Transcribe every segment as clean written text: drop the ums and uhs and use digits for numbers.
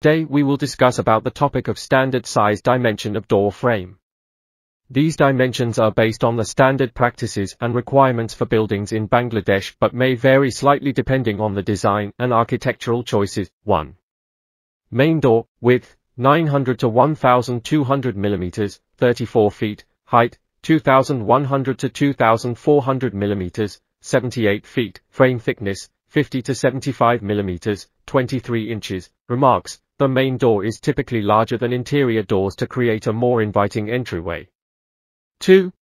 Today we will discuss about the topic of standard size dimension of door frame. These dimensions are based on the standard practices and requirements for buildings in Bangladesh but may vary slightly depending on the design and architectural choices. 1. Main door, width, 900 to 1200 mm, 34 feet, height, 2100 to 2400 mm, 78 feet, frame thickness, 50 to 75 mm, 23 inches. Remarks: the main door is typically larger than interior doors to create a more inviting entryway. 2.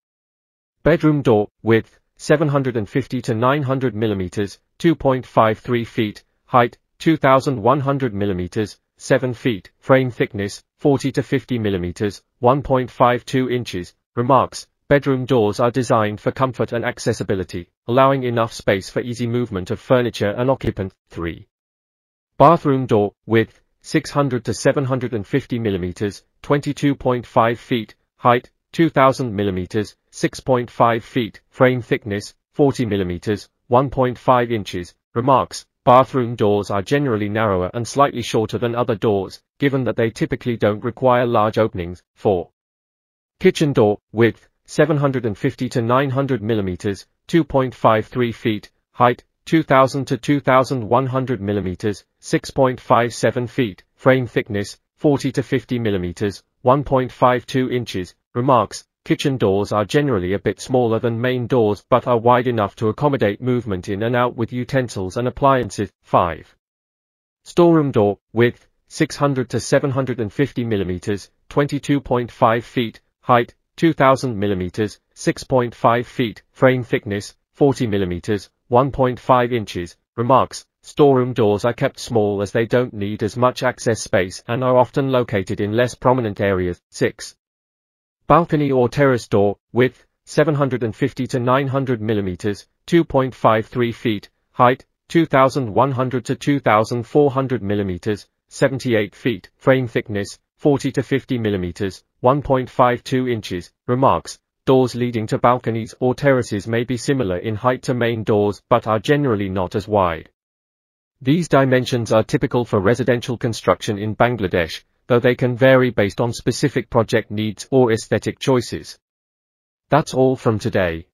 Bedroom door, width, 750 to 900 mm, 2.53 feet, height, 2100 mm, 7 feet, frame thickness, 40 to 50 mm, 1.52 inches. Remarks: bedroom doors are designed for comfort and accessibility, allowing enough space for easy movement of furniture and occupant. 3. Bathroom door, width, 600 to 750 mm, 22.5 feet, height, 2000 mm, 6.5 feet, frame thickness, 40 mm, 1.5 inches. Remarks: bathroom doors are generally narrower and slightly shorter than other doors, given that they typically don't require large openings. 4. Kitchen door, width, 750 to 900 mm, 2.53 feet, height, 2000 to 2100 mm, 6.57 feet, frame thickness, 40 to 50 mm, 1.52 inches. Remarks: kitchen doors are generally a bit smaller than main doors but are wide enough to accommodate movement in and out with utensils and appliances. 5. Storeroom door, width, 600 to 750 mm, 22.5 feet, height, 2000 mm, 6.5 feet, frame thickness, 40 mm, 1.5 inches. Remarks: storeroom doors are kept small as they don't need as much access space and are often located in less prominent areas. 6. Balcony or terrace door, width, 750 to 900 mm, 2.53 feet, height, 2100 to 2400 mm, 78 feet, frame thickness, 40 to 50 mm, 1.52 inches. Remarks: doors leading to balconies or terraces may be similar in height to main doors but are generally not as wide. These dimensions are typical for residential construction in Bangladesh, though they can vary based on specific project needs or aesthetic choices. That's all from today.